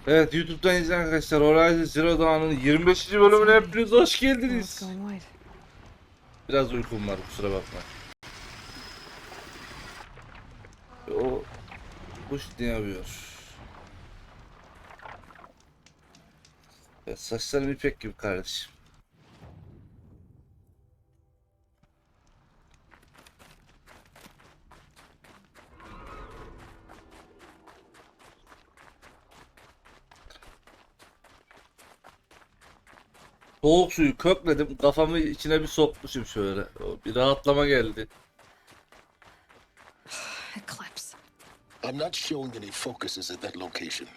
Evet, YouTube'dan izleyen arkadaşlar, Horizon Zero Dawn'ın 25. bölümüne hepiniz hoş geldiniz. Biraz uykum var, kusura bakma. O kuş ne yapıyor? Evet, saçlarım ipek gibi kardeşim. Soğuk suyu kökledim, kafamı içine bir sokmuşum şöyle. Bir rahatlama geldi. Eclipse. I'm not showing any focuses at that location.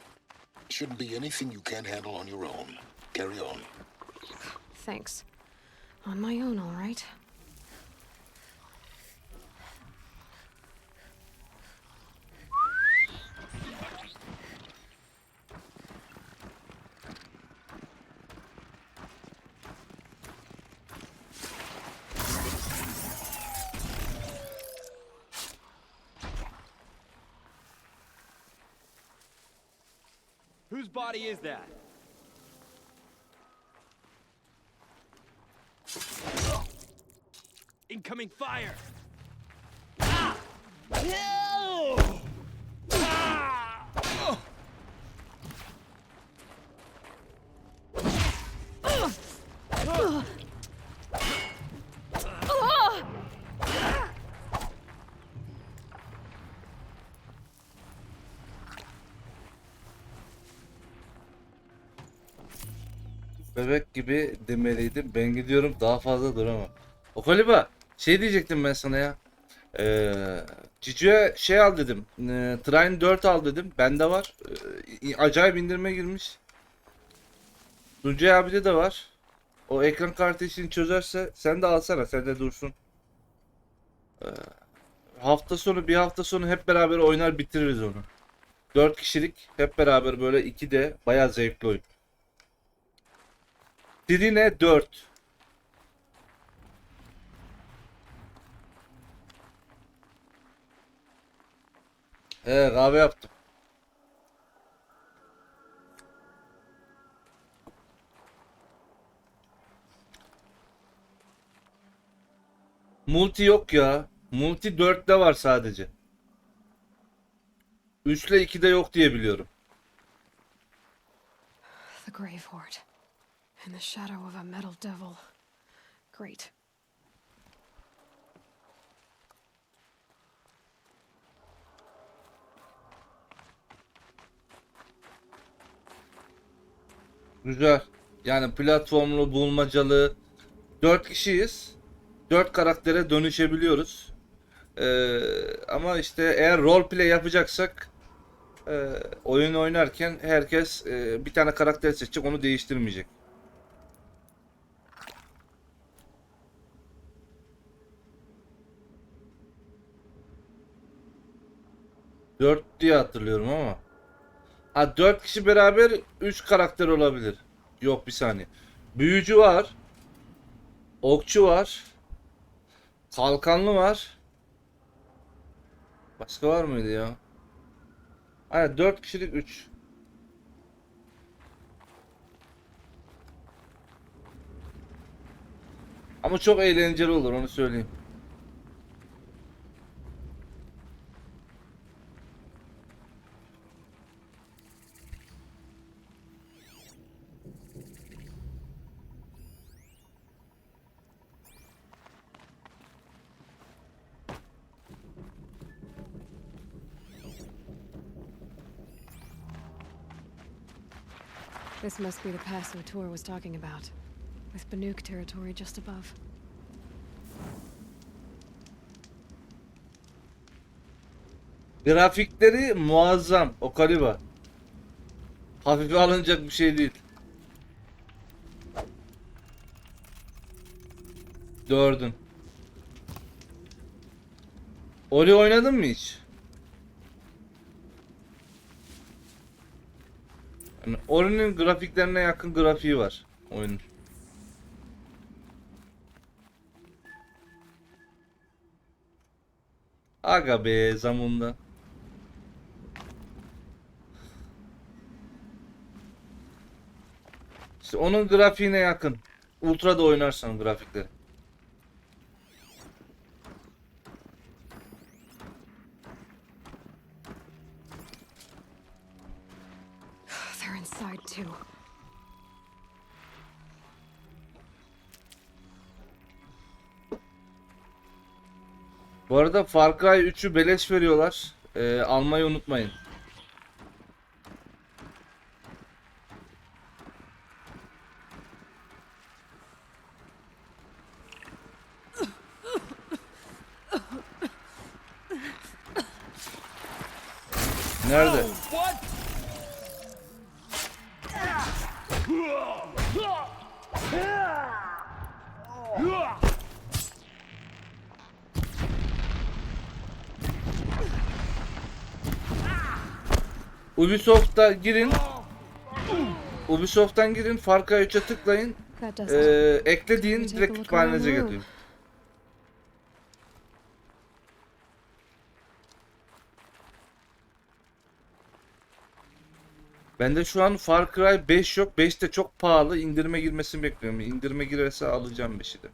Shouldn't be anything you can't handle on your own. Carry on. Thanks. On my own, all right. Whose body is that? Incoming fire! Ah! No! Ah! Bebek gibi demeliydim. Ben gidiyorum, daha fazla duramam. O galiba şey diyecektim ben sana ya. Cicio'ya şey al dedim. Train 4 al dedim. Bende var. Acayip indirime girmiş. Tuncay abide de var. O ekran kartı işini çözerse sen de alsana. Sen de dursun. Ee, hafta sonu, bir hafta sonu hep beraber oynar bitiririz onu. 4 kişilik hep beraber böyle 2'de bayağı zevkli oyun. Dirine 4. Kahve yaptım. Multi yok ya. Multi 4'te var sadece. 3 ile 2'de yok diye biliyorum. The Grave Horde. In the shadow of a metal devil. Great. Güzel. Yani platformlu, bulmacalı. 4 kişiyiz. 4 karaktere dönüşebiliyoruz. Ama işte eğer roleplay yapacaksak oyun oynarken herkes bir tane karakter seçecek, onu değiştirmeyecek. 4 diye hatırlıyorum ama. Ha, 4 kişi beraber 3 karakter olabilir. Yok, bir saniye. Büyücü var. Okçu var. Kalkanlı var. Başka var mıydı ya? Aynen, 4 kişilik 3. Ama çok eğlenceli olur, onu söyleyeyim. This must be the pass O'Toole was talking about. With Banuk territory just above. Grafikleri muazzam. O kaliba. Hafife alınacak bir şey değil. 4'ün. Ori oynadın mı hiç? Yani Ori'nin grafiklerine yakın grafiği var oyunun. Aga be, zamunda. İşte onun grafiğine yakın. Ultra'da oynarsan grafikleri. They're inside too. Bu arada Far Cry 3'ü beleş veriyorlar. Almayı unutmayın. Nerede? What? Ubisoft'a girin. Ubisoft'tan girin. Far Cry 3'e tıklayın. That does it. Ekle deyin. Direkt kütüphanenize getiriyor. Bende şu an Far Cry 5 yok. 5 de çok pahalı. İndirime girmesini bekliyorum. İndirime girerse alacağım 5'i de.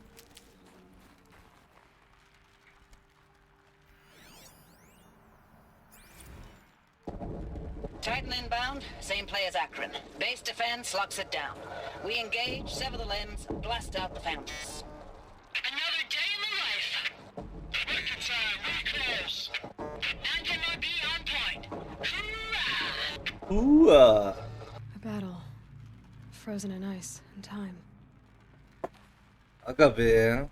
Titan inbound, same play as Akron. Base defense locks it down. We engage, sever the limbs, blast out the foundries. Another day in the life. Record time, we close. Anti-MRB on point. Hoorah! A battle. Frozen in ice and time. Aga be.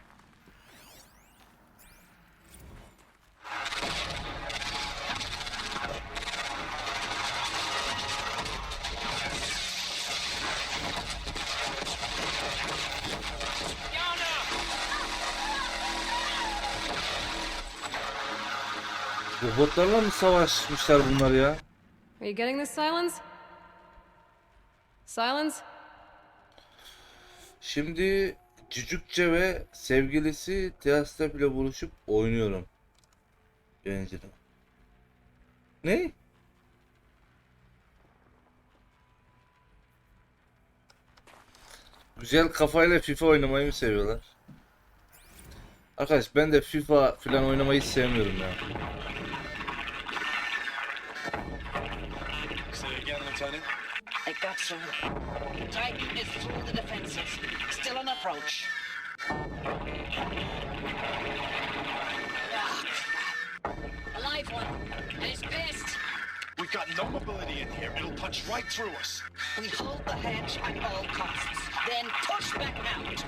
Robotlarla mı savaşmışlar bunlar ya? Are you getting this, Silence? Silence? Şimdi Cücükçe ve sevgilisi terasta bile buluşup oynuyorum. Yöneticiler. Ne? Güzel kafayla FIFA oynamayı mı seviyorlar? Arkadaş ben de FIFA falan oynamayı hiç sevmiyorum ya. Say again, Lieutenant. It got through. Titan is through the defenses. Still on approach. Ah, crap. A live one. And he's pissed. We've got no mobility in here. It'll punch right through us. We hold the hedge at all costs. Then push back out.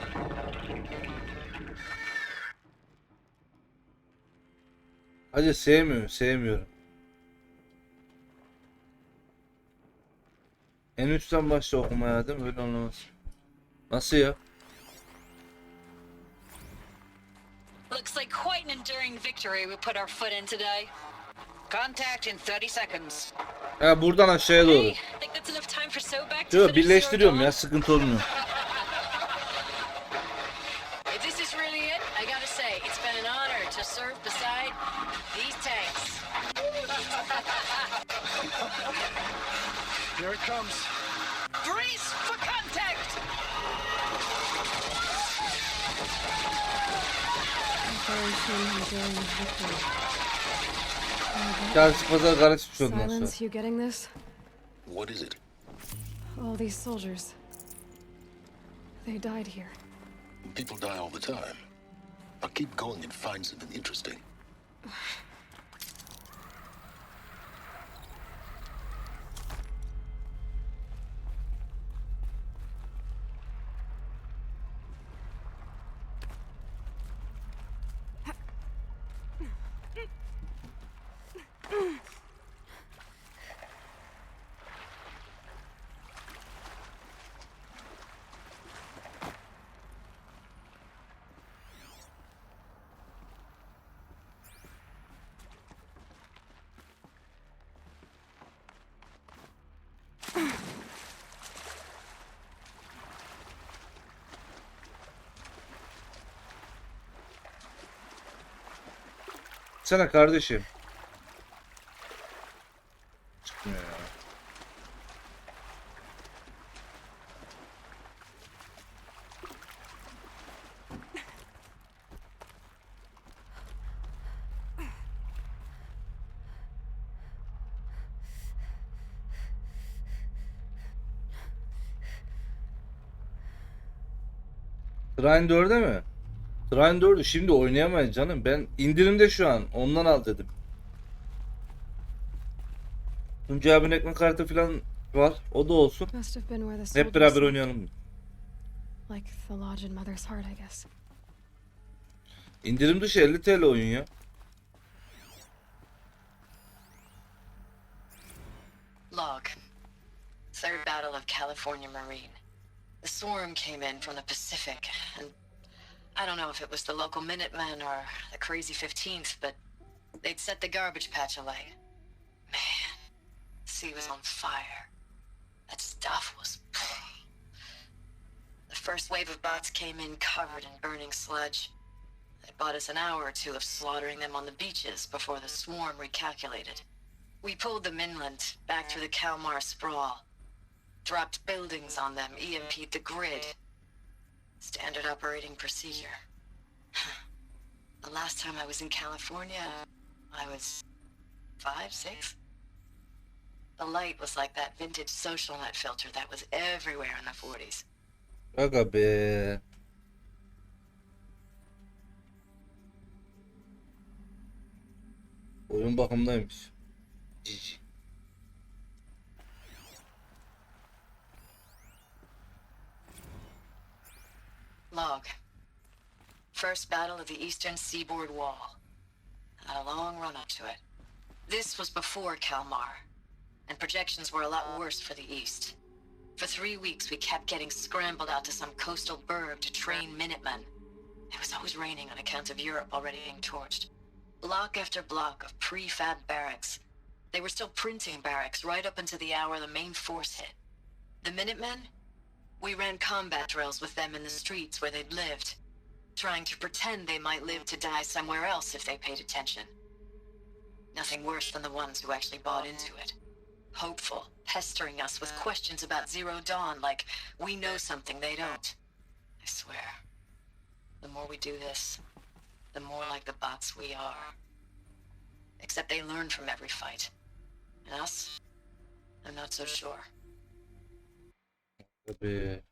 Hacı sevmiyorum. En üstten başla okumaya değil mi? Öyle olmaz. Nasıl ya? Looks like quite an enduring victory we put our foot in today. Contact in 30 seconds. Ha buradan aşağıya doğru. Hey, think that's enough time for Sobek to Yok finish birleştiriyorum your ya dawn? sıkıntı olmuyor. If this is really it, I gotta say, it's been an honor to serve beside these tanks. Here it comes. Brace for contact! Operation Enduring Victory. Çarşı pazar karışmış ondan sonra. Silence, you getting this? What is it? All these soldiers. They died here. People die all the time. Now keep going and find something interesting. Sana kardeşim. Çıkmıyor ya. Trine 4'e mi? Trine 4'ü şimdi oynayamayız canım. Ben indirimde şu an. Ondan al dedim. Tuncay abinin ekran kartı falan var. O da olsun. Must have been where the Hep soldiers beraber slept. oynayalım. Like the lodge in Mother's Heart, I guess. İndirim dışı 50 TL oyun ya. Log. Third Battle of California Marine. The swarm came in from the Pacific, and I don't know if it was the local Minutemen or the crazy 15th, but they'd set the garbage patch alight. Man, the sea was on fire. That stuff was... The first wave of bots came in covered in burning sludge. They bought us an hour or two of slaughtering them on the beaches before the swarm recalculated. We pulled them inland, back through the Kalmar sprawl. Dropped buildings on them, EMP'd the grid. Standard operating procedure. The last time I was in California, I was 5, 6? The light was like that vintage social net filter that was everywhere in the 40s. Aga be. Oyun bakımdaymış. Cici. Log. First battle of the eastern seaboard wall. Had a long run up to it. This was before Kalmar, and projections were a lot worse for the east. For 3 weeks we kept getting scrambled out to some coastal burg to train Minutemen. It was always raining on account of Europe already being torched. Block after block of prefab barracks. They were still printing barracks right up until the hour the main force hit. The Minutemen? We ran combat drills with them in the streets where they'd lived, trying to pretend they might live to die somewhere else if they paid attention. Nothing worse than the ones who actually bought into it. Hopeful, pestering us with questions about Zero Dawn like we know something they don't. I swear, the more we do this, the more like the bots we are. Except they learn from every fight. And us? I'm not so sure. Tabii.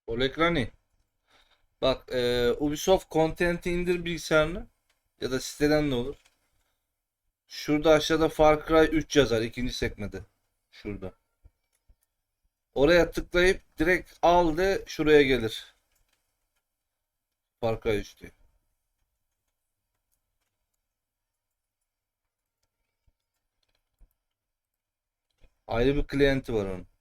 Ol ekranı. Bak Ubisoft Content'i indir bilgisayarına. Ya da siteden de olur. Şurada aşağıda Far Cry 3 yazar ikinci sekmede. Şurada. Oraya tıklayıp direkt al de şuraya gelir. Far Cry 3 diye. Ayrı bir klienti var onun.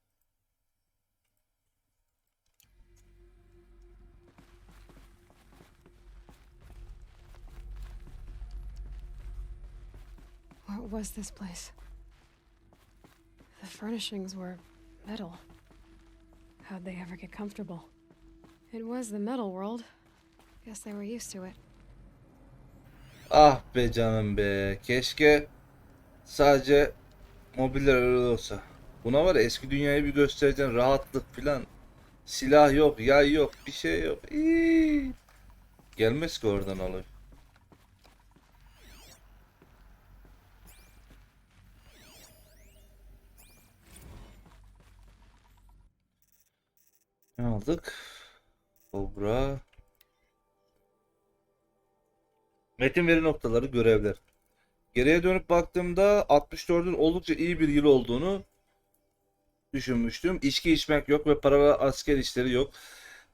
What was this place? The furnishings were metal. How'd they ever get comfortable? It was the metal world. Guess they were used to it. Ah be canım be. Keşke sadece mobiller öyle olsa. Buna var ya, eski dünyayı bir göstereceksin. Rahatlık filan. Silah yok, yay yok, bir şey yok. Gelmez ki oradan alır. Ne aldık? Kobra. Metin veri noktaları, görevler. Geriye dönüp baktığımda 64'ün oldukça iyi bir yıl olduğunu düşünmüştüm. İçki içmek yok ve paralı asker işleri yok.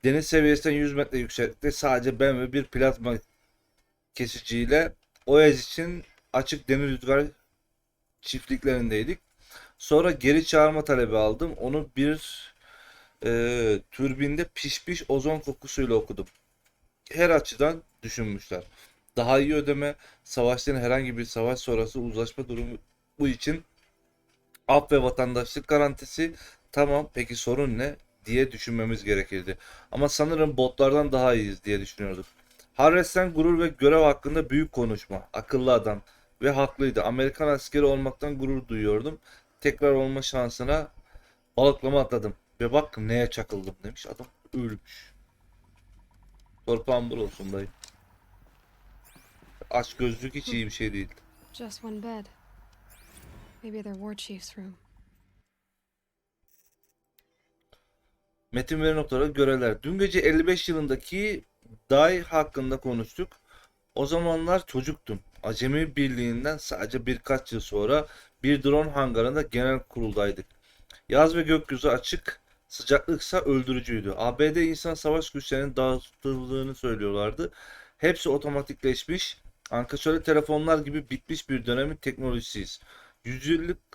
Deniz seviyesinden 100 metre yükseklikte sadece ben ve bir plazma kesiciyle Oaz için açık demir rüzgar çiftliklerindeydik. Sonra geri çağırma talebi aldım. Onu bir türbinde pişmiş ozon kokusuyla okudum. Her açıdan düşünmüşler. Daha iyi ödeme, savaşların herhangi bir savaş sonrası uzlaşma durumu bu için af ve vatandaşlık garantisi. Tamam, peki sorun ne diye düşünmemiz gerekirdi. Ama sanırım botlardan daha iyiyiz diye düşünüyorduk. Harres'ten gurur ve görev hakkında büyük konuşma. Akıllı adam ve haklıydı. Amerikan askeri olmaktan gurur duyuyordum. tekrar olma şansına balıklama atladım. Ve bak neye çakıldım demiş. Adam ölmüş. Torpağın bur olsun dayı. Aç gözlük hiç iyi bir şey değil. Just one bed. Maybe their war chief's room. Metin ve notlara görevler. Dün gece 55 yılındaki Day hakkında konuştuk. O zamanlar çocuktum. Acemi Birliği'nden sadece birkaç yıl sonra bir drone hangarında genel kuruldaydık. Yaz ve gökyüzü açık, sıcaklıksa öldürücüydü. ABD insan savaş güçlerinin dağıtıldığını söylüyorlardı. Hepsi otomatikleşmiş, ankasörlü telefonlar gibi bitmiş bir dönemin teknolojisiyiz.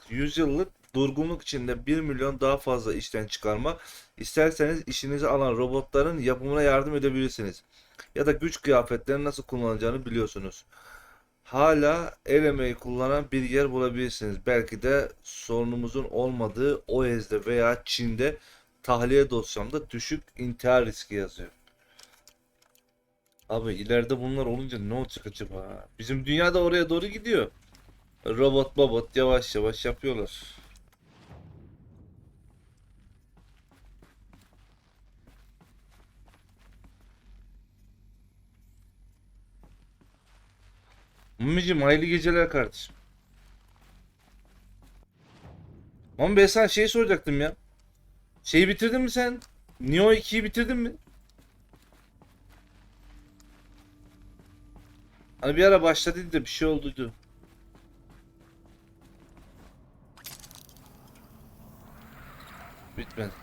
Yüzyıllık durgunluk içinde 1 milyon daha fazla işten çıkarma, isterseniz işinizi alan robotların yapımına yardım edebilirsiniz. Ya da güç kıyafetlerini nasıl kullanacağını biliyorsunuz. Hala el emeği kullanan bir yer bulabilirsiniz. Belki de sorunumuzun olmadığı OEZ'de veya Çin'de tahliye dosyamda düşük intihar riski yazıyor. Abi ileride bunlar olunca ne olacak acaba? Bizim dünya da oraya doğru gidiyor. Robot yavaş yavaş yapıyorlar. Mumicim hayırlı geceler kardeşim. Ama ben sana şey soracaktım ya. Şeyi bitirdin mi sen? Neo 2'yi bitirdin mi? Hani bir ara başladıydı da bir şey olduydu. Bitmedi.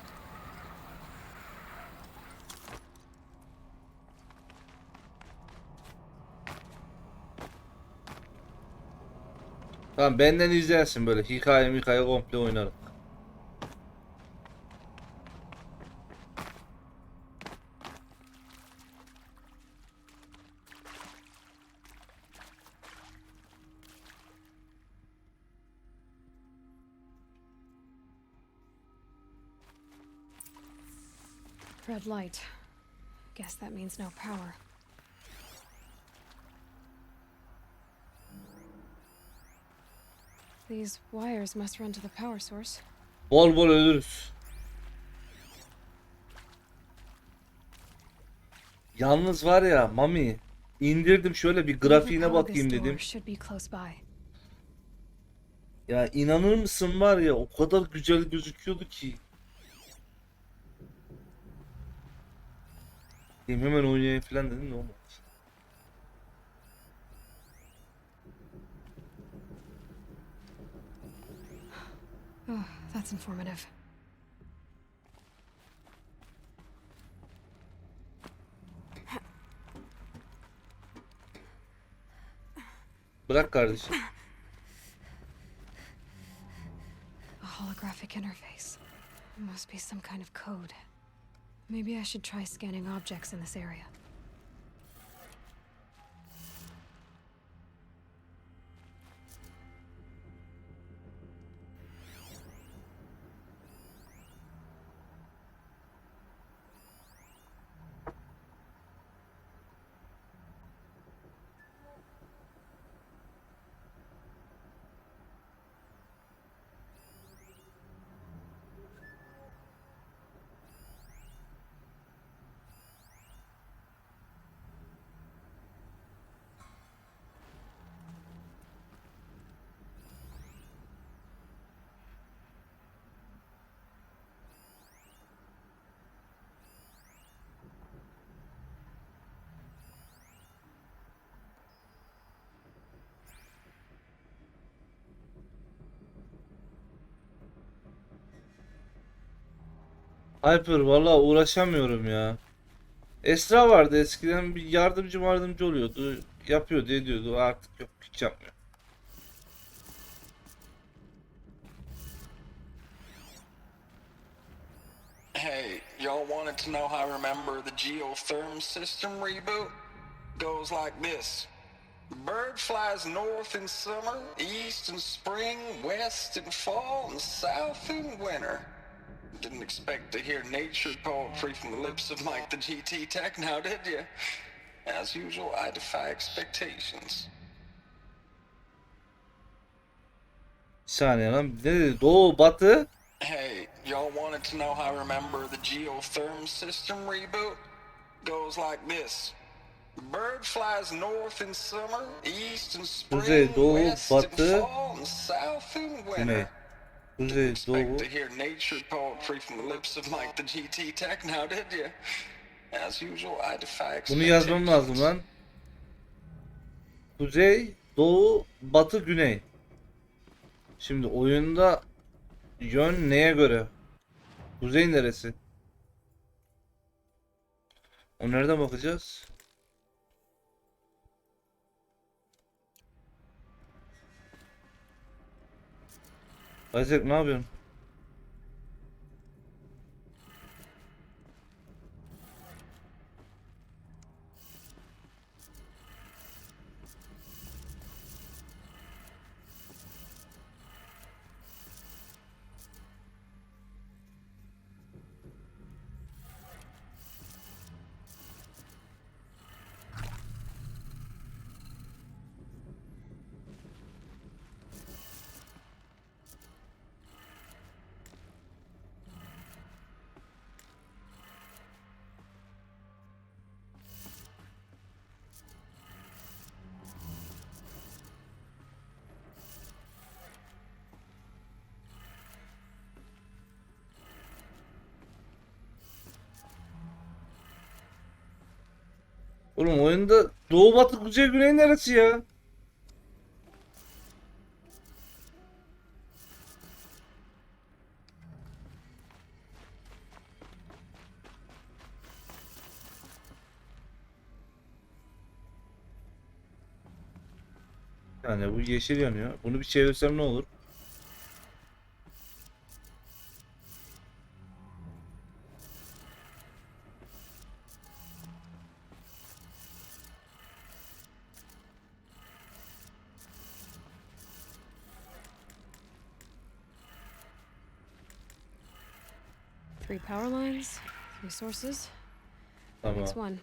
Tamam benden izlersin böyle hikaye komple oynarım. Red light. Guess that means no power. These wires must run to the power source. Bol bol ölürüz. Yalnız var ya Mami indirdim şöyle bir grafiğine Whoever called bakayım this door dedim. should be close by. Ya inanır mısın var ya o kadar güzel gözüküyordu ki. Dedim hemen oynayayım falan dedim de olmadı. Oh, that's informative. Bırak kardeşim. A holographic interface. It must be some kind of code. Maybe I should try scanning objects in this area. Hyper valla uğraşamıyorum ya. Esra vardı eskiden bir yardımcı oluyordu. Yapıyordu ediyordu artık yok hiç yapmıyor. Hey, y'all wanted to know how I remember the geotherm system reboot? Goes like this. Bird flies north in summer, east in spring, west in fall, and south in winter. Didn't expect to hear nature poetry from the lips of Mike the GT Tech now, did you? As usual, I defy expectations. Bir saniye lan. Ne dedi? Doğu, batı. Hey, y'all wanted to know how I remember the geotherm system reboot? Goes like this. Bird flies north in summer, east in spring, Kuzey, doğu, west in batı, fall, and south in güney. winter. Didn't Kuzey, expect doğu. to hear nature poetry from the lips of Mike the GT Tech now, did you? As usual, I defy Bunu yazmam lazım expectations. lan. Kuzey, doğu, batı, güney. Şimdi oyunda yön neye göre? Kuzey neresi? O nereden bakacağız? Isaac ne yapıyorsun? Oğlum oyunda doğu, batı, kuzey, güney neresi ya? Yani bu yeşil yanıyor. Bunu bir çevirsem ne olur? Three power lines, three sources. Tamam. Next one.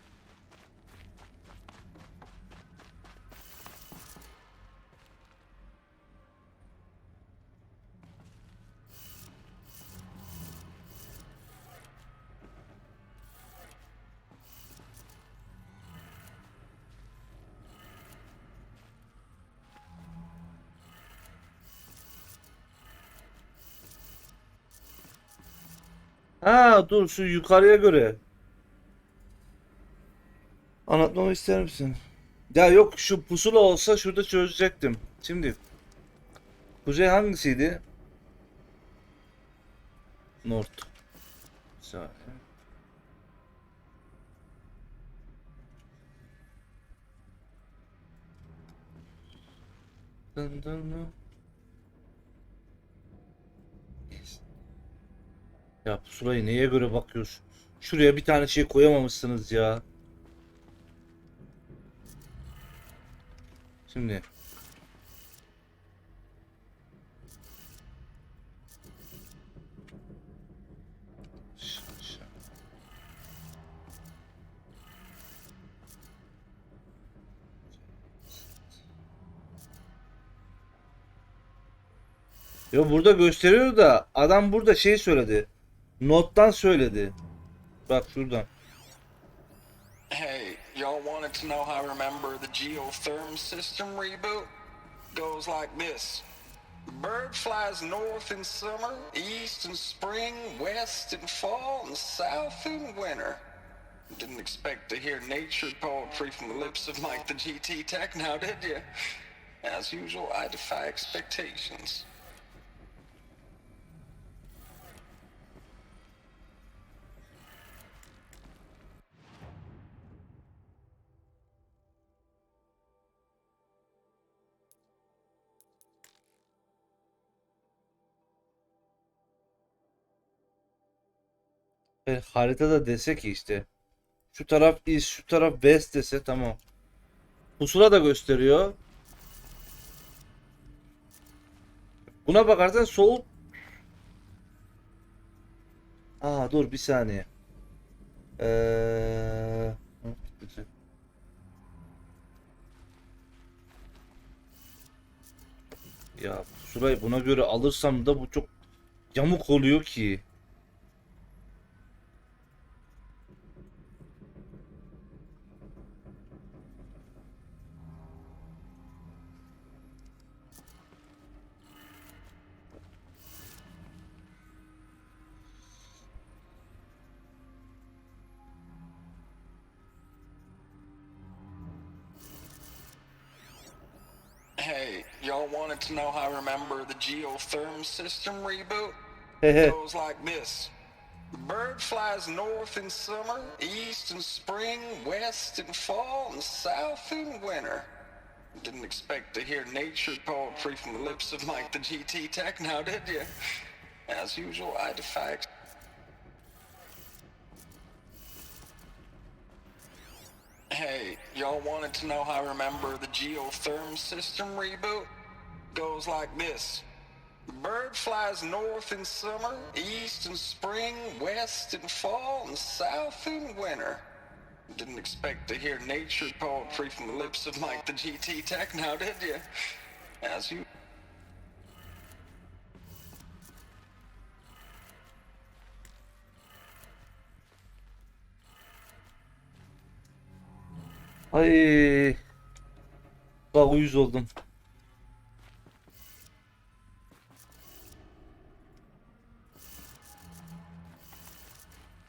Ha dur şu yukarıya göre. Anlatmamı ister misin? Ya yok şu pusula olsa şurada çözecektim. Şimdi kuzey hangisiydi? North. Sağ. Dın dın dın. Ya pusulayı neye göre bakıyorsun? Şuraya bir tane şey koyamamışsınız ya. Şimdi. Ya burada gösteriyor da adam burada şey söyledi. Nottan söyledi. Bak şuradan. Hey, y'all wanted to know how I remember the geotherm system reboot? Goes like this. Bird flies north in summer, east in spring, west in fall, and south in winter. Didn't expect to hear nature poetry from the lips of Mike the GT Tech now, did you? As usual, I defy expectations. Haritada dese ki işte. Şu taraf east, şu taraf west dese tamam. Pusula da gösteriyor. Buna bakarsan soğuk. Aa dur bir saniye. Ee... Ya şurayı buna göre alırsam da bu çok yamuk oluyor ki. Hey, y'all wanted to know how I remember the geotherm system reboot? Hehe. Goes like this. Bird flies north in summer, east in spring, west in fall, and south in winter. Didn't expect to hear nature poetry from the lips of Mike the GT Tech now, did you? As usual, I defy... Hey, y'all wanted to know how I remember the geotherm system reboot? Goes like this. Bird flies north in summer, east in spring, west in fall, and south in winter. Didn't expect to hear nature poetry from the lips of Mike the GT Tech now, did you? As you... Ay. Bak uyuz oldum.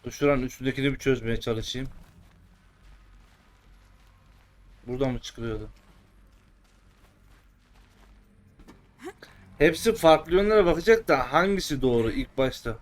Dur şuranın üstündekini bir çözmeye çalışayım. Buradan mı çıkılıyordu? Hepsi farklı yönlere bakacak da hangisi doğru ilk başta?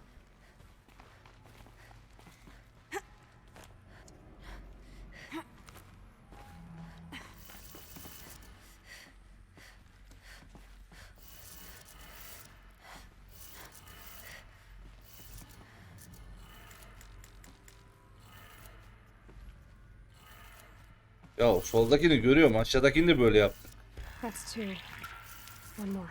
Ya soldakini görüyorum, aşağıdakini de böyle yaptım. That's two. One more.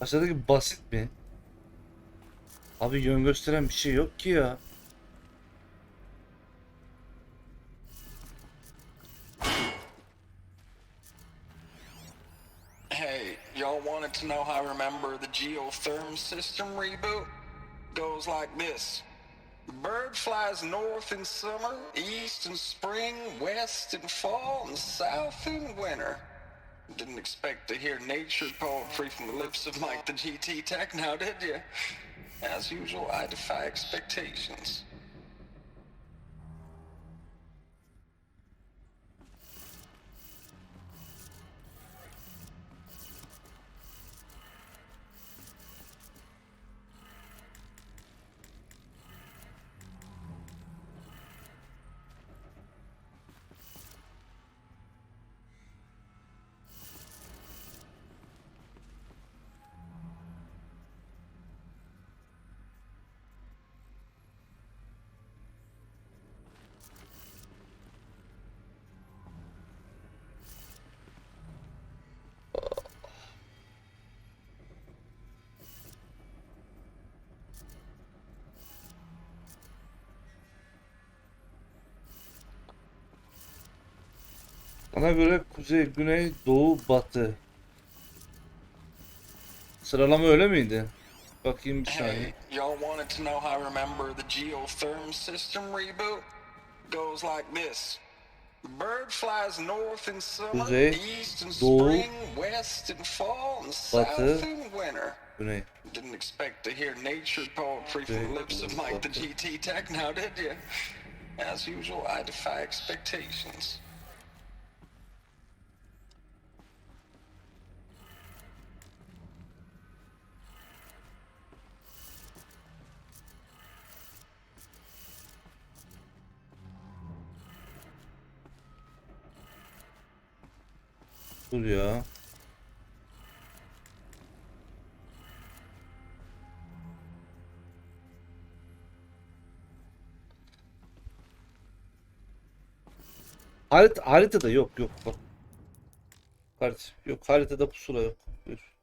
Aşağıdaki basit mi? Abi yön gösteren bir şey yok ki ya. Hey, y'all wanted to know how I remember the geotherm system reboot? Goes like this. Bird flies north in summer, east in spring, west in fall, and south in winter. Didn't expect to hear nature poetry from the lips of Mike the GT Tech now, did you? As usual, I defy expectations. Bana göre kuzey, güney, doğu, batı. Sıralama öyle miydi? Bakayım bir saniye. Hey, y'all wanted to know how I remember the geotherm system reboot? Goes like this. Bird flies north in summer, Kuzey, east in doğu, spring, west in fall, and south batı, in winter. güney. Didn't expect to hear nature poetry from the lips of Mike the GT Tech now, did you? As usual, I defy expectations. Dur ya. Haritada yok bak. Yok, haritada pusula yok. Dur.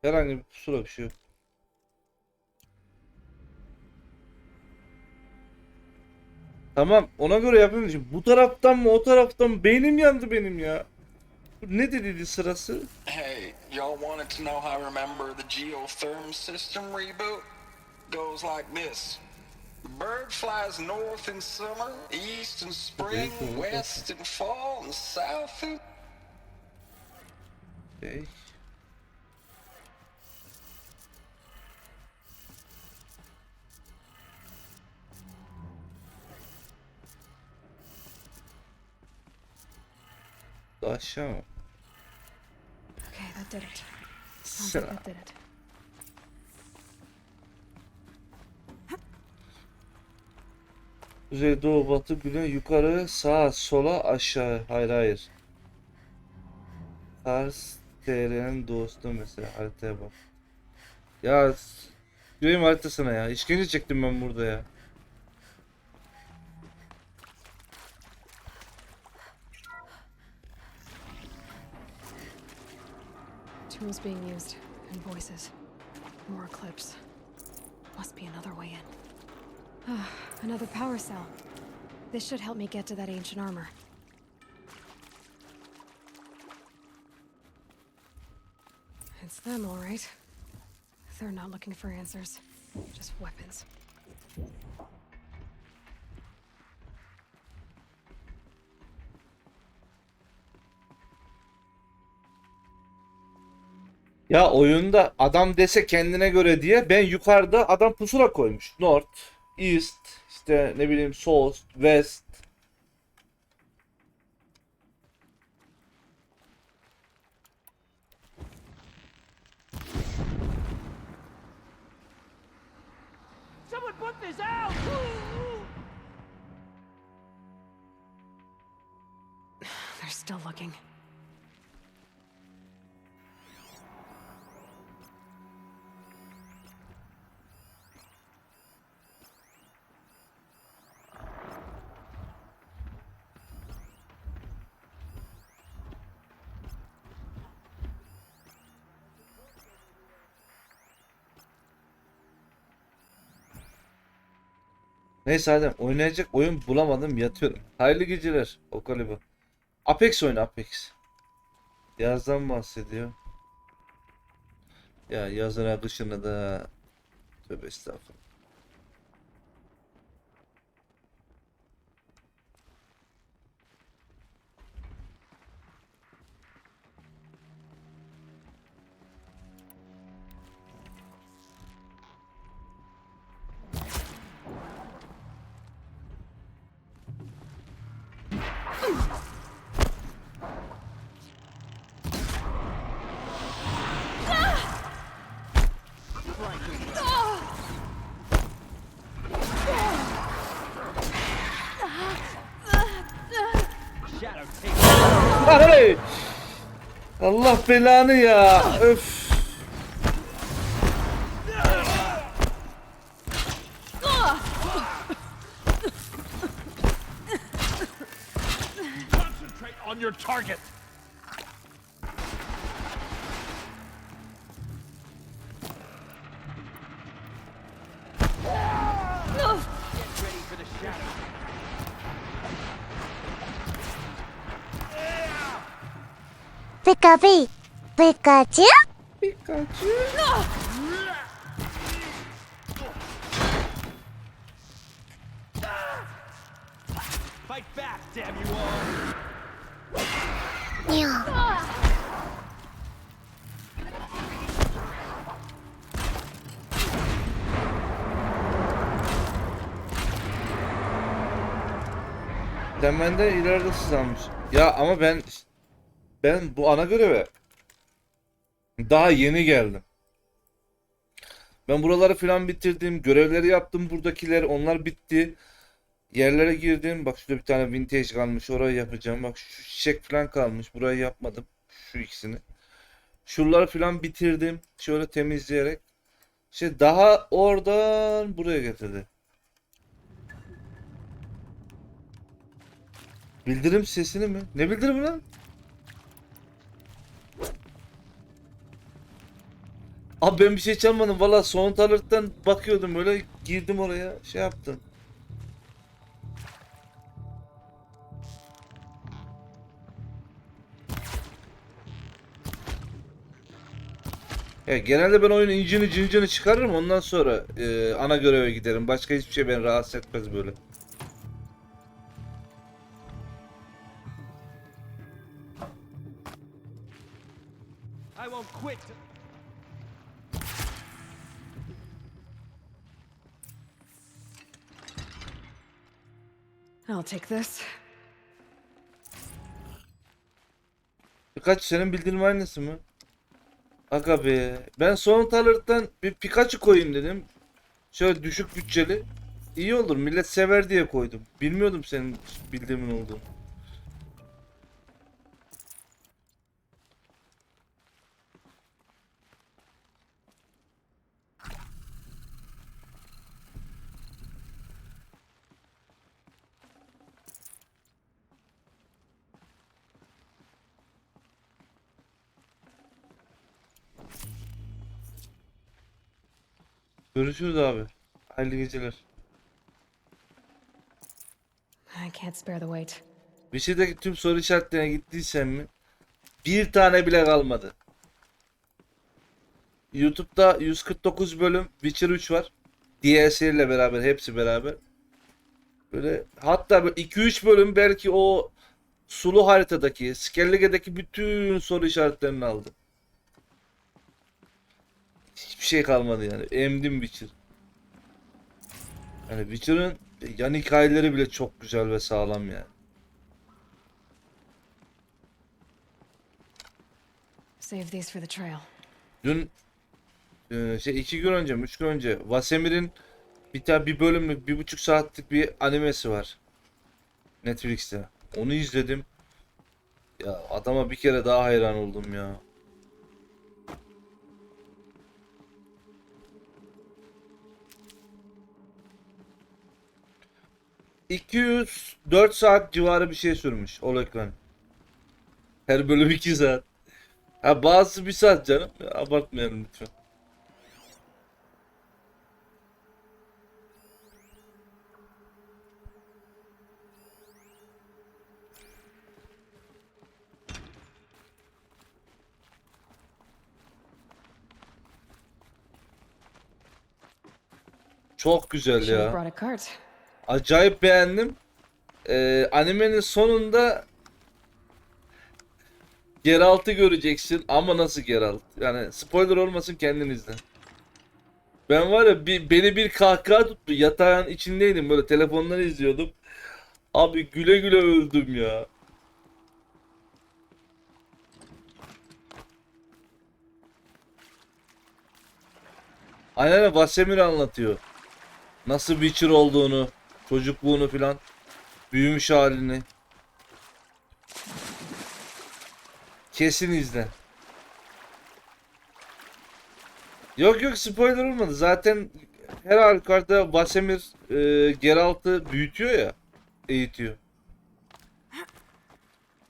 Herhangi bir pusula bir şey yok. Tamam, ona göre yapayım. Şimdi bu taraftan mı o taraftan mı? Beynim yandı benim ya. Bu ne dedi sırası? Hey, y'all wanted to know how I remember the geotherm system reboot? Goes like this. Bird flies north in summer, east in spring, west in fall, and south in... Okay. Aşağı mı? Okay, that did it. Sounds like that did it. Kuzey, doğu, batı, güney, yukarı, sağa, sola, aşağı. Hayır. Kars TR'nin doğusunda mesela haritaya bak. Ya gireyim haritasına ya. İşkence çektim ben burada ya. Tools being used and voices. More clips. Must be another way in. Ah, another power cell. This should help me get to that ancient armor. It's them, all right. They're not looking for answers, just weapons. Ya oyunda adam dese kendine göre diye, ben yukarıda adam pusula koymuş. North, East, işte ne bileyim South, West. Someone put this out! They're still looking. Neyse Adem, oynayacak oyun bulamadım, yatıyorum. Hayırlı geceler o kalibre. Apex oyna, Apex. Yazdan bahsediyor. Ya yazına kışına da tövbe estağfurullah. Shadow, take Hey! Allah belanı ya. Öf. Concentrate on your target. Get ready for the shadow. Pikachu! Pikachu! Pikachu. Fight back, damn you all! Sen benden ileride sızanmış. Ya ama ben bu ana göreve daha yeni geldim. Ben buraları falan bitirdim. Görevleri yaptım buradakiler. Onlar bitti. Yerlere girdim. Bak şurada bir tane vintage kalmış. Orayı yapacağım. Bak şu çiçek falan kalmış. Burayı yapmadım. Şu ikisini. Şuraları falan bitirdim. Şöyle temizleyerek. İşte daha oradan buraya getirdi. Bildirim sesini mi? Ne bildirim lan? Abi ben bir şey çalmadım. Valla son alert'ten bakıyordum böyle girdim oraya şey yaptım. Ya genelde ben oyunun incini cincini çıkarırım ondan sonra ana göreve giderim. Başka hiçbir şey beni rahatsız etmez böyle. I won't quit. I'll take this. Birkaç senin bildirim aynısı mı? Aga be. Ben son alert'ten bir Pikachu koyayım dedim. Şöyle düşük bütçeli. İyi olur millet sever diye koydum. Bilmiyordum senin bildirimin olduğunu. Görüşürüz abi. Hayırlı geceler. I can't spare the weight. Bir şeydeki tüm soru işaretlerine gittiysen mi? Bir tane bile kalmadı. YouTube'da 149 bölüm Witcher 3 var. DLC ile beraber hepsi beraber. Böyle hatta böyle 2-3 bölüm belki o sulu haritadaki, Skellige'deki bütün soru işaretlerini aldım. Hiçbir şey kalmadı yani. Emdim Witcher. Yani Witcher'ın yan hikayeleri bile çok güzel ve sağlam yani. Save these for the trail. Dün 2 gün önce mi 3 gün önce Vasemir'in bir bölümlük 1,5 saatlik bir animesi var. Netflix'te. Onu izledim. Ya adama bir kere daha hayran oldum ya. ...204 saat civarı bir şey sürmüş o ekran. Her bölüm 2 saat. Ha bazısı 1 saat canım. Ya, abartmayalım lütfen. Çok güzel Should have ya. brought a cart. Acayip beğendim. Animenin sonunda Geralt'ı göreceksin ama nasıl Geralt? Yani spoiler olmasın kendin izle. Ben var ya beni bir kahkaha tuttu. Yatağın içindeydim böyle telefonları izliyordum. Abi güle güle öldüm ya. Aynen Vasemir anlatıyor. Nasıl Witcher olduğunu, çocukluğunu filan, büyümüş halini. Kesin izle. Yok yok spoiler olmadı. Zaten her halükarda Vasemir Geralt'ı büyütüyor ya, eğitiyor.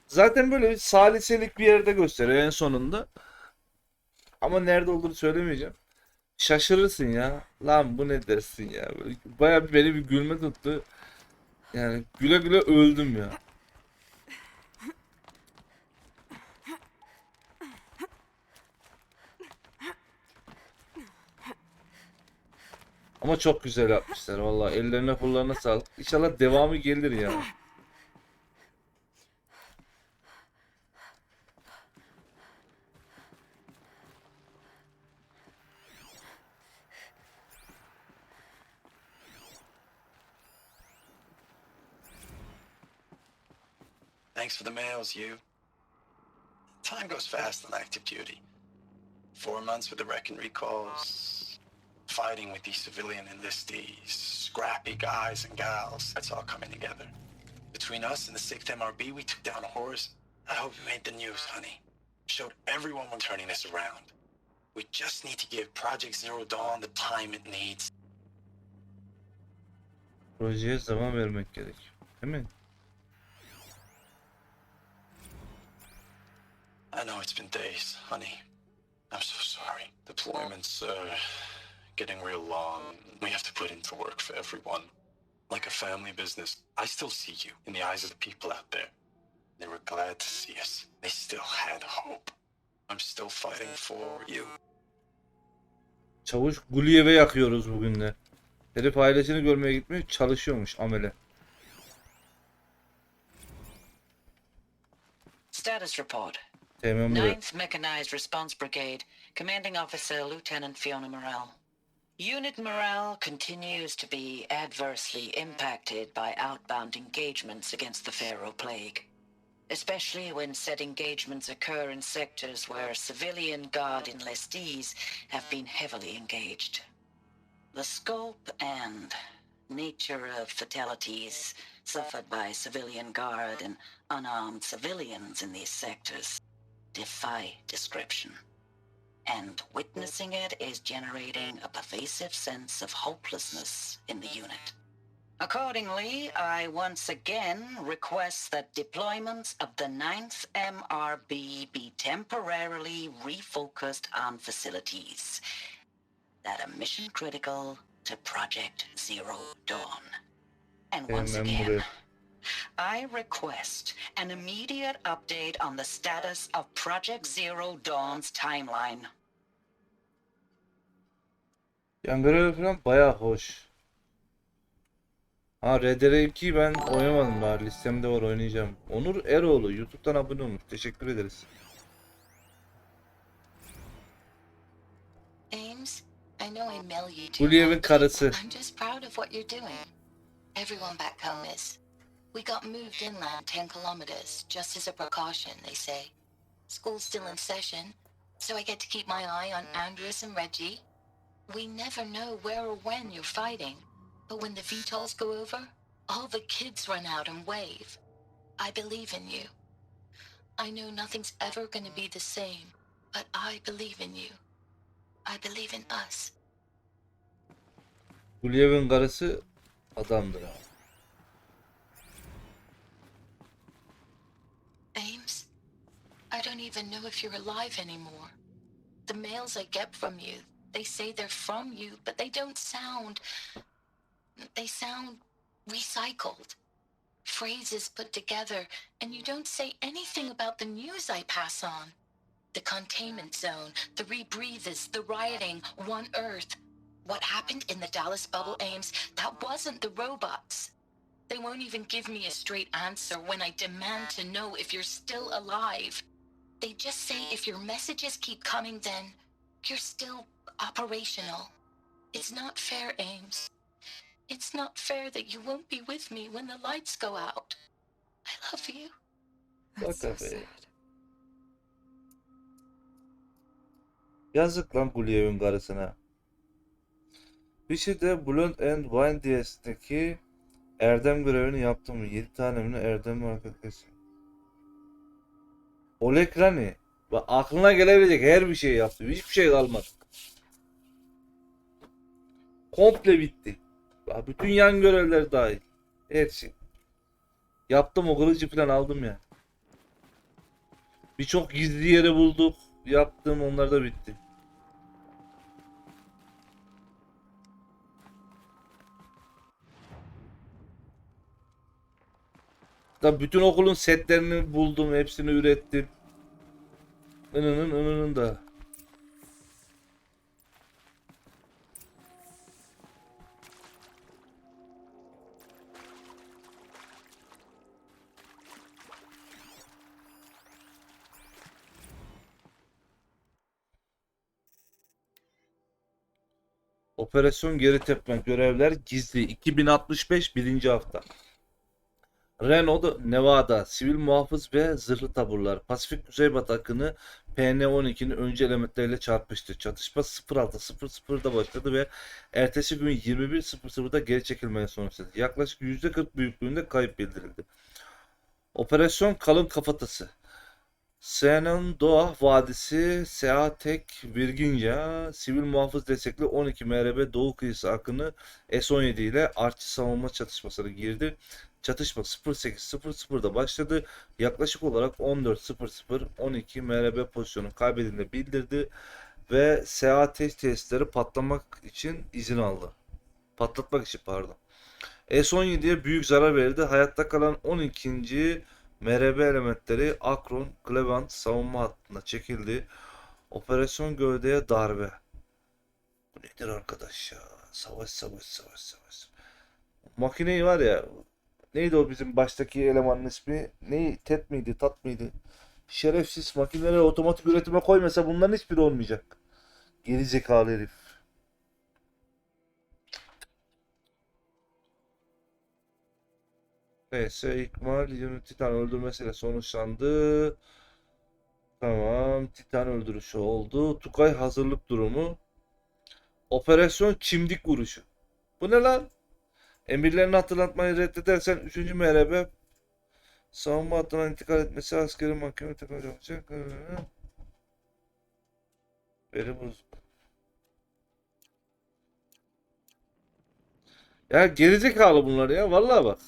Zaten böyle saliselik bir yerde gösteriyor en sonunda. Ama nerede olduğunu söylemeyeceğim. Şaşırırsın ya. Lan bu ne dersin ya. Böyle bayağı beni bir gülme tuttu. Yani güle güle öldüm ya. Ama çok güzel yapmışlar vallahi. Ellerine kollarına sağlık. İnşallah devamı gelir ya. Thanks for the mails, you. Time goes fast on active duty. 4 months with the wreck and recalls. Fighting with these civilian enlistees, scrappy guys and gals, that's all coming together. Between us and the 6th MRB, we took down a horse. I hope it made the news, honey. Showed everyone we're turning this around. We just need to give Project Zero Dawn the time it needs. Projeye zaman vermek gerek. Değil mi? I know it's been days, honey. I'm so sorry. Deployments are getting real long. We have to put into work for everyone. Like a family business. I still see you in the eyes of the people out there. They were glad to see us. They still had hope. I'm still fighting for you. Çavuş Guliyev'e yakıyoruz bugün de. Herif ailesini görmeye gitmiyor, çalışıyormuş amele. Status report. Teğmen buraya. 9th Mechanized Response Brigade, Commanding Officer Lieutenant Fiona Morrell. Unit morale continues to be adversely impacted by outbound engagements against the Pharaoh Plague, especially when said engagements occur in sectors where civilian guard enlistees have been heavily engaged. The scope and nature of fatalities suffered by civilian guard and unarmed civilians in these sectors defy description. And witnessing it is generating a pervasive sense of hopelessness in the unit. Accordingly, I once again request that deployments of the 9th MRB be temporarily refocused on facilities that are mission critical to Project Zero Dawn. And once Teğmen again, buraya. I request an immediate update on the status of Project Zero Dawn's timeline. Yan görevi falan bayağı hoş. Ha RDR2'yi ben oynamadım daha. Listemde var, oynayacağım. Onur Eroğlu YouTube'dan abone olmuş. Teşekkür ederiz. Ames, I know I mail you too Guliyev'in much. karısı. I'm just proud of what you're doing. Everyone back home is. We got moved inland 10 kilometers, just as a precaution, they say. School's still in session, so I get to keep my eye on Andres and Reggie. We never know where or when you're fighting, but when the VTOLs go over, all the kids run out and wave. I believe in you. I know nothing's ever gonna be the same, but I believe in you. I believe in us. Guliyev'in karısı adamdır abi. Ames, I don't even know if you're alive anymore. The mails I get from you, they say they're from you, but they don't sound... They sound recycled. Phrases put together, and you don't say anything about the news I pass on. The containment zone, the rebreathers, the rioting, One Earth. What happened in the Dallas bubble, Ames, that wasn't the robots. They won't even give me a straight answer when I demand to know if you're still alive. They just say if your messages keep coming, then you're still operational. It's not fair, Ames. It's not fair that you won't be with me when the lights go out. I love you. That's so Bak abi. sad. Yazık lan Guliyev'in karısına. Bir şey de Blood and Wine diyesindeki erdem görevini yaptım. 7 tane mi erdem arkadaşlar. Olekrani. Bak aklına gelebilecek her bir şey yaptı. Hiçbir şey kalmadı. Komple bitti. Bak, bütün yan görevler dahil. Her şey. Yaptım, o kılıcı falan aldım ya. Birçok gizli yeri bulduk. Yaptım, onlar da bitti. Da bütün okulun setlerini buldum, hepsini ürettim. Önünün da. Operasyon geri tepmek görevler gizli 2065 birinci hafta. Reno, Nevada, sivil muhafız ve zırhlı taburlar. Pasifik Kuzeybatı akını PN-12'nin öncü elementleriyle çarpıştı. Çatışma 06.00'da başladı ve ertesi gün 21.00'da geri çekilmeye sonuçladı. Yaklaşık %40 büyüklüğünde kayıp bildirildi. Operasyon Kalın Kafatası. Shenandoah Vadisi, Seatek, Virginia, sivil muhafız destekli 12 MRB Doğu kıyısı akını S-17 ile artçı savunma çatışmasına girdi. Çatışma 08.00'da başladı. Yaklaşık olarak 14.00 12 MRB pozisyonu kaybedildiğini bildirdi ve Seatek testleri patlatmak için pardon. S-17'ye büyük zarar verdi. Hayatta kalan 12. MRB elementleri Akron, Cleveland savunma hattına çekildi. Operasyon gövdeye darbe. Bu nedir arkadaş ya? Savaş. Makineyi var ya. Neydi o bizim baştaki elemanın ismi? Tet miydi? Tat mıydı? Şerefsiz, makineleri otomatik üretime koymasa bunların hiçbiri olmayacak. Geri zekalı herif. Neyse, ikmal Titan öldürmesiyle sonuçlandı. Tamam, Titan öldürüşü oldu. Tukay hazırlık durumu. Operasyon Çimdik vuruşu. Bu ne lan? Emirlerini hatırlatmayı reddedersen 3. MRB savunma hattına intikal etmesi askeri mahkeme tekrar olacak. Veri bozuk. Ya gerizekalı bunlar ya, vallahi bak.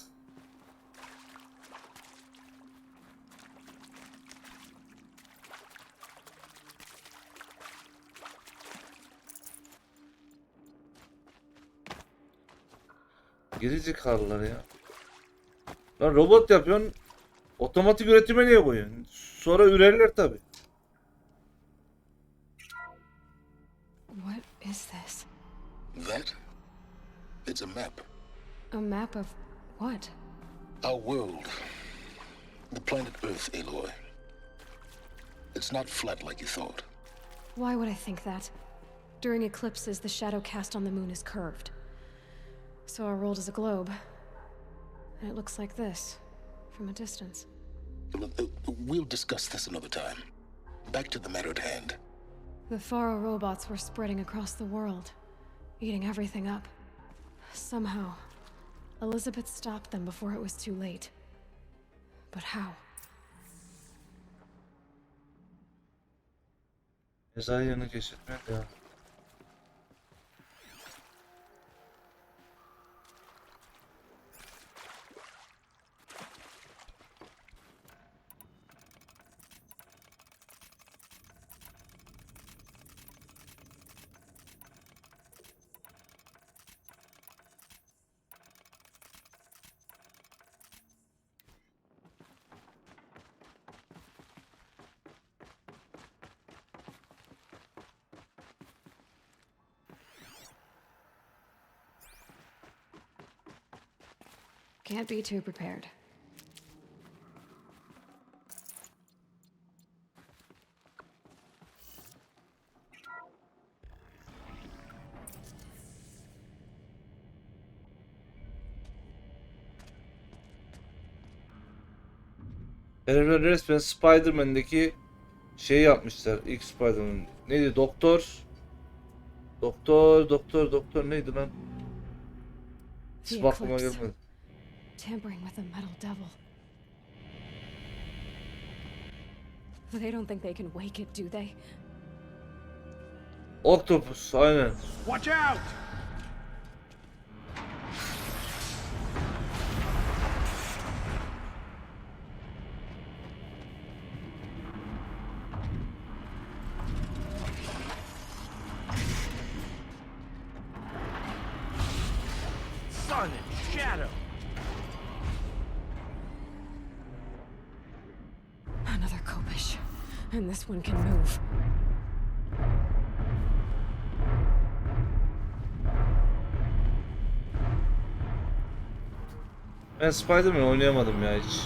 Gerizekalılar ya. Lan robot yapıyorsun, otomatik üretime niye koyuyorsun? Sonra ürerler tabi. What is this? That? It's a map. A map of what? Our world. The planet Earth, Aloy. It's not flat like you thought. Why would I think that? During eclipses, the shadow cast on the moon is curved. So our world is a globe. And it looks like this, from a distance. We'll discuss this another time. Back to the matter at hand. The Faro robots were spreading across the world, eating everything up. Somehow, Elizabeth stopped them before it was too late. But how? Mezayanı keşfetmek ya. Can't be too prepared. Herifler resmen Spider-Man'deki şey yapmışlar. İlk Spider-Man. Neydi? Doktor neydi lan? The İsmi aklıma eclipse. gelmedi. Tampering with the metal devil. They don't think they can wake it, do they? Octopus, aynen. Watch out! Sun and shadow. Another Kopish. And this one can move. Ben Spider-Man oynayamadım ya hiç.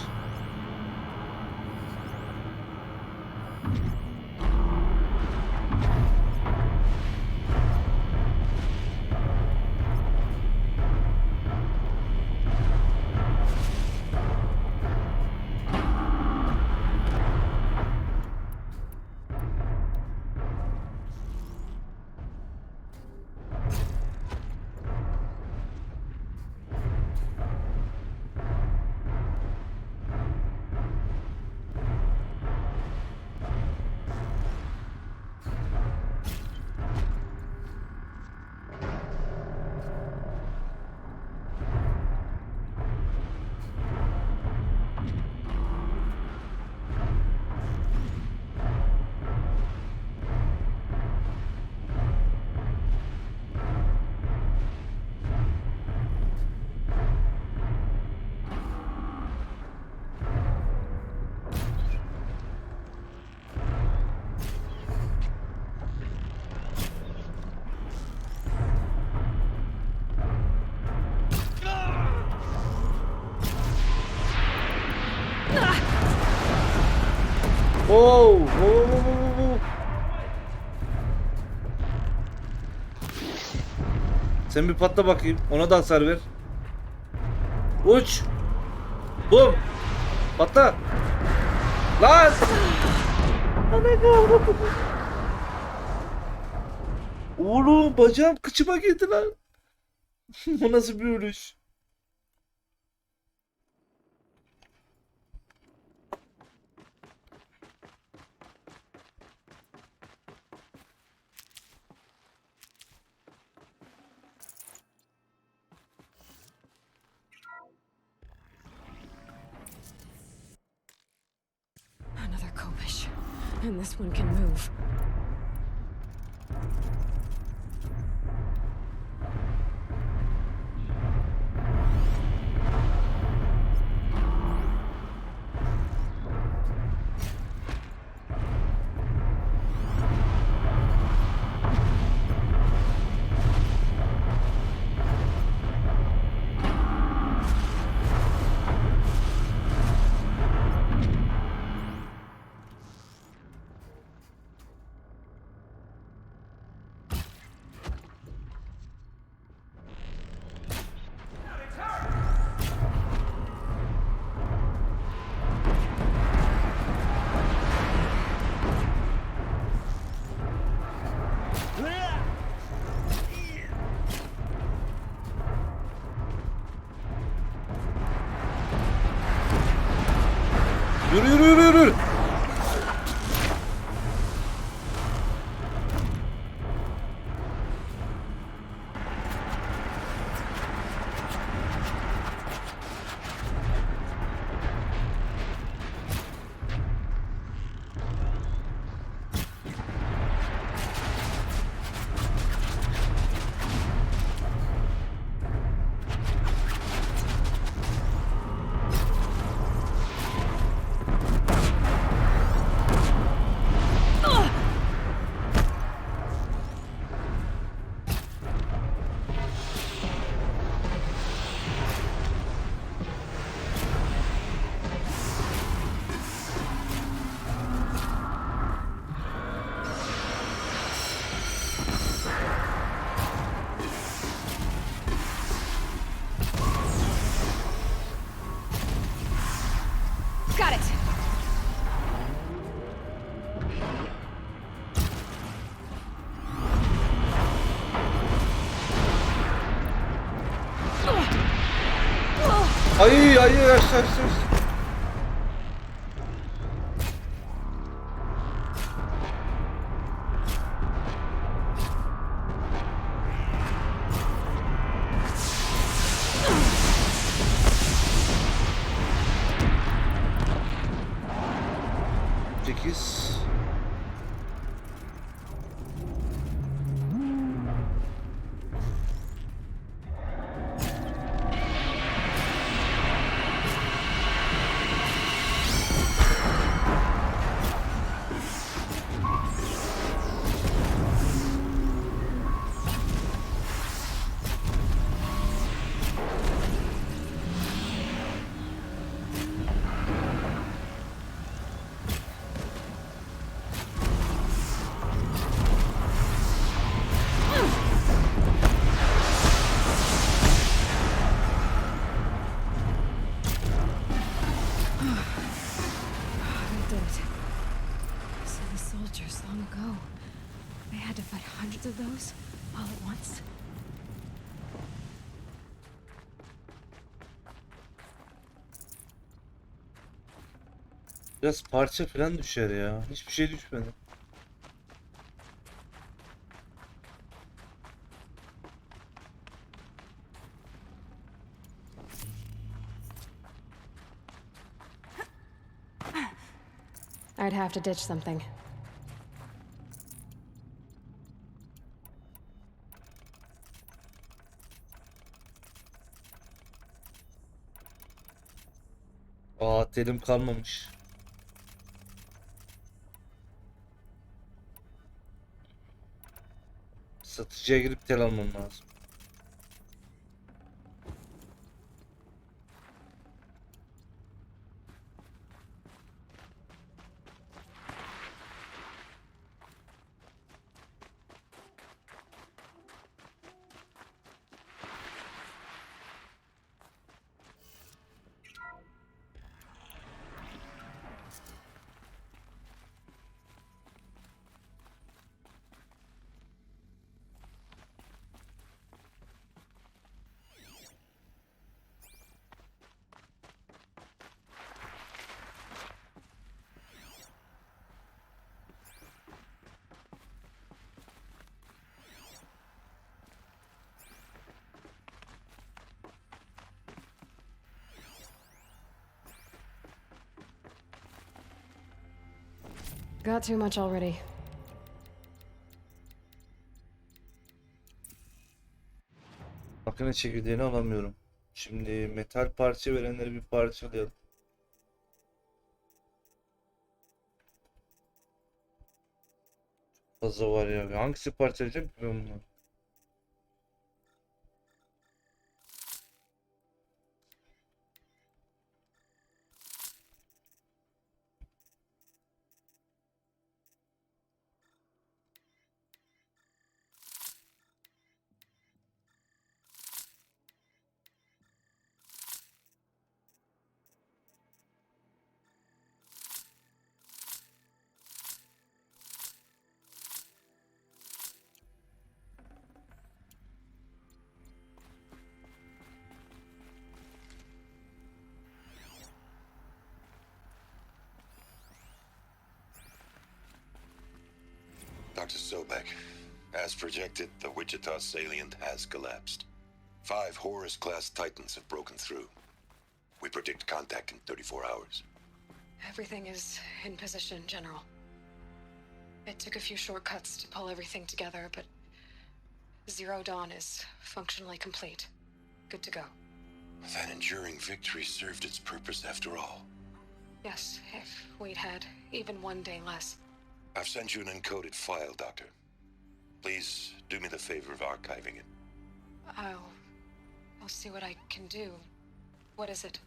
Oo, oo. Sen bir patla bakayım. Ona da hasar ver. Uç. Bum. Patla. Lan. Oğlum bacağım kıçıma girdi lan. Bu nasıl bir ölüş? Another Kopish. And this one can move. Yürü yürü yürü yürü. Got it! Ay ay ay aşağı aşağı. Sekiz. They did it. So the soldiers long ago, they had to fight hundreds of those all at once. Biraz parça falan düşer ya. Hiçbir şey düşmedi. I'd have to ditch something. Aa telim kalmamış. Satıcıya girip tel almam lazım. got too much already. Makine çekirdeğini alamıyorum. Şimdi metal parça verenleri bir parçalayalım. Fazla var ya. Hangisi parçalayacağım ki ben bunu? Dr. Sobek, as projected, the Wichita salient has collapsed. 5 Horus-class Titans have broken through. We predict contact in 34 hours. Everything is in position, General. It took a few shortcuts to pull everything together, but Zero Dawn is functionally complete. Good to go. That enduring victory served its purpose after all. Yes, if we'd had even one day less. I've sent you an encoded file, Doctor. Please do me the favor of archiving it. I'll see what I can do. What is it?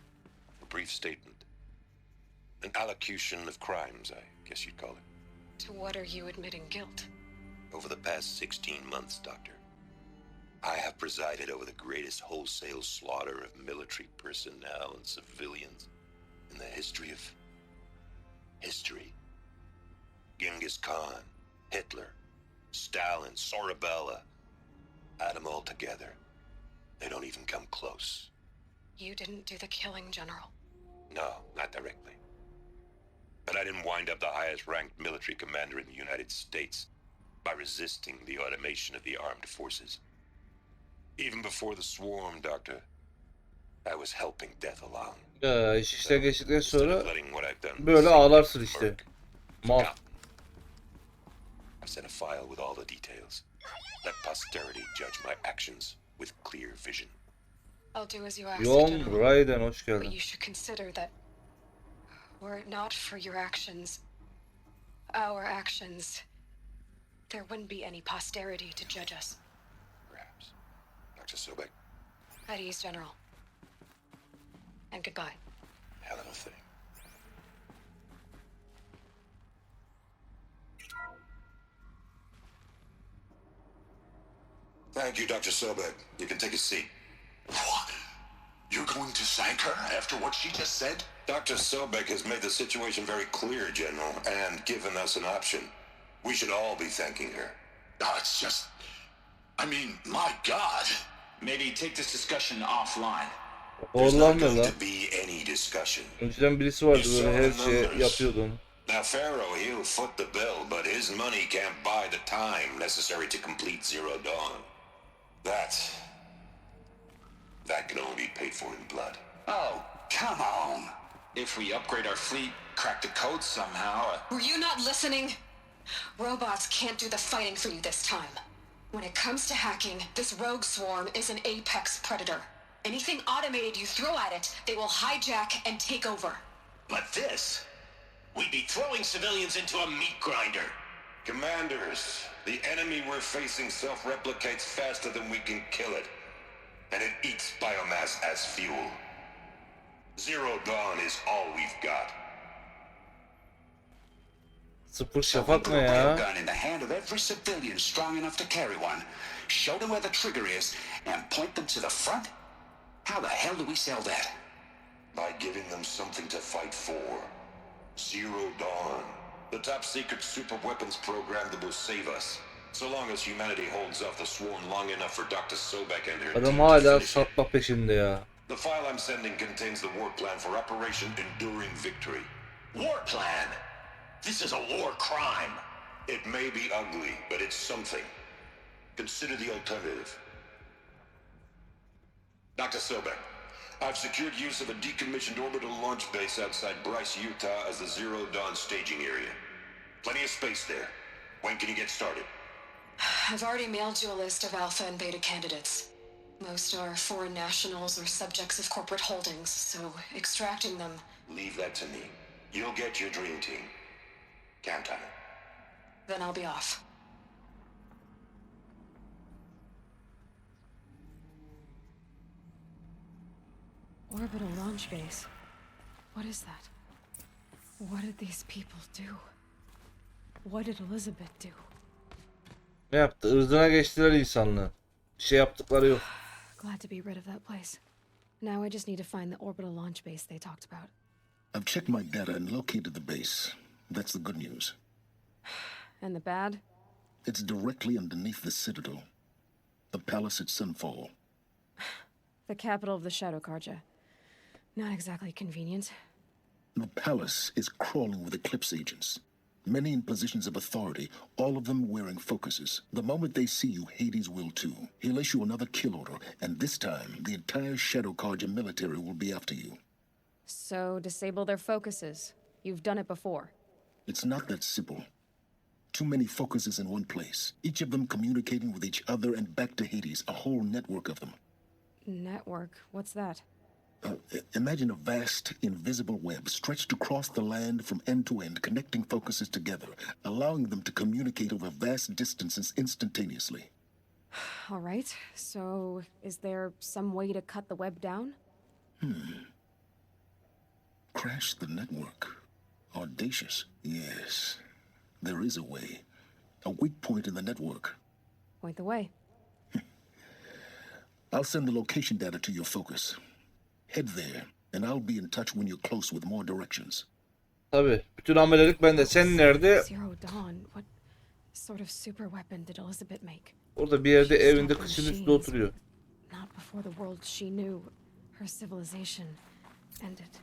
A brief statement. An allocution of crimes, I guess you'd call it. To what are you admitting guilt? Over the past 16 months, Doctor, I have presided over the greatest wholesale slaughter of military personnel and civilians in the history of history. Genghis Khan, Hitler, Stalin, Sorabella, add them all together. They don't even come close. You didn't do the killing, General. No, not directly. But I didn't wind up the highest ranked military commander in the United States by resisting the automation of the armed forces. Even before the swarm, Doctor, I was helping death along. Ya iş işten geçtikten Instead sonra of letting what I've done böyle sink ağlarsın into işte. murk, Mal. forgotten. I've sent a file with all the details. Let posterity judge my actions with clear vision. I'll do as you asked, Young General. Raiden hoş But geldin. you should consider that were it not for your actions, our actions, there wouldn't be any posterity to judge us. Perhaps. Dr. Sobek, At ease, General. And goodbye. hell of a thing. Thank you, Dr. Sobek. You can take a seat. What? You're going to thank her after what she just said? Dr. Sobek has made the situation very clear, General, and given us an option. We should all be thanking her. No, it's just... I mean, my God. Maybe take this discussion offline. There's not Horlanmıyor going lan. to be any discussion. Önceden birisi vardı böyle her şey yapıyordu onu. Now, Pharaoh, he'll foot the bill, but his money can't buy the time necessary to complete Zero Dawn. That can only be paid for in blood. Oh, come on. If we upgrade our fleet, crack the code somehow... Were you not listening? Robots can't do the fighting for you this time. When it comes to hacking, this rogue swarm is an apex predator. Anything automated you throw at it, they will hijack and take over. But this... We'd be throwing civilians into a meat grinder. Commanders, the enemy we're facing self-replicates faster than we can kill it. And it eats biomass as fuel. Zero Dawn is all we've got. Sıfır So we şafak put ne a ya? railgun in the hand of every civilian strong enough to carry one, show them where the trigger is, and point them to the front? How the hell do we sell that? By giving them something to fight for. Zero Dawn. The top secret super weapons program that will save us. So long as humanity holds off the swarm long enough for Dr. Sobek and her Adam team to hala finish it. satma peşinde ya. The file I'm sending contains the war plan for Operation Enduring Victory. War plan? This is a war crime. It may be ugly, but it's something. Consider the alternative. Dr. Sobek, I've secured use of a decommissioned orbital launch base outside Bryce, Utah as the Zero Dawn staging area. Plenty of space there. When can you get started? I've already mailed you a list of alpha and beta candidates. Most are foreign nationals or subjects of corporate holdings, so extracting them... Leave that to me. You'll get your dream team. Count on it. Then I'll be off. Orbital launch base. What is that? What did these people do? What did Elizabeth do? Ne yaptı? Irzına geçtiler insanlığı. Bir şey yaptıkları yok. Glad to be rid of that place. Now I just need to find the orbital launch base they talked about. I've checked my data and located the base. That's the good news. And the bad? It's directly underneath the citadel. The palace at Sunfall. The capital of the Shacozade. Not exactly convenient. The palace is crawling with Eclipse agents. Many in positions of authority, all of them wearing focuses. The moment they see you, Hades will too. He'll issue another kill order, and this time, the entire Shacozade military will be after you. So, disable their focuses. You've done it before. It's not that simple. Too many focuses in one place, each of them communicating with each other and back to Hades, a whole network of them. Network? What's that? Imagine a vast, invisible web stretched across the land from end to end, connecting focuses together, allowing them to communicate over vast distances instantaneously. All right, so is there some way to cut the web down? Crash the network. Audacious. Yes, there is a way. A weak point in the network. Point the way. I'll send the location data to your focus. Head there, and I'll be in touch when you're close with more directions. Tabii. Bütün amelelik bende. Sen nerede? Zero Dawn. What sort of super weapon did Elizabeth make? Orada bir yerde She evinde stopped kışın machines. üstünde oturuyor. Not before the world she knew, her civilization, ended.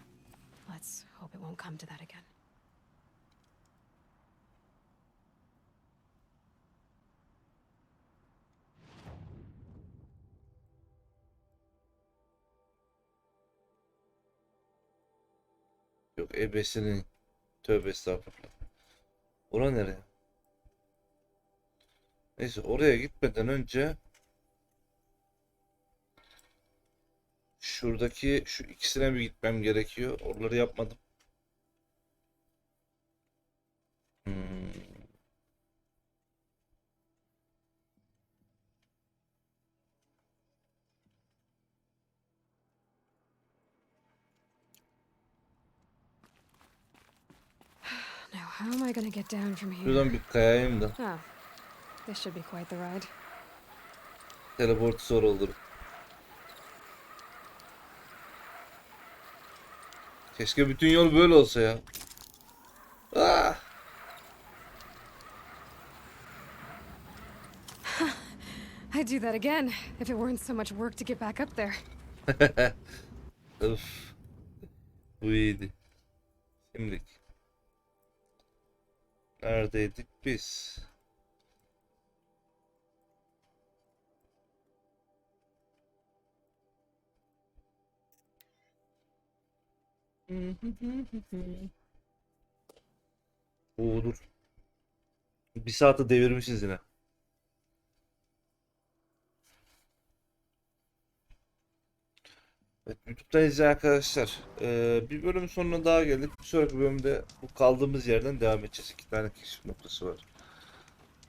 Let's hope it won't come to that again. Yok ebesinin. Tövbe estağfurullah. Ora nereye? Neyse oraya gitmeden önce şuradaki şu ikisine bir gitmem gerekiyor. Oraları yapmadım. Now, how am I gonna get down from here? Şuradan bir kayayım da. Oh, this should be quite the ride. Teleport zor olur. Keşke bütün yol böyle olsa ya. Ah! I'd do that again if it weren't so much work to get back up there. Öf. Bu iyiydi. Şimdilik. Neredeydik biz? Oo dur. Bir saati devirmişiz yine. Evet, YouTube'dan izleyen arkadaşlar. Bir bölüm sonuna daha geldik. Bir sonraki bölümde bu kaldığımız yerden devam edeceğiz. 2 tane keşif noktası var.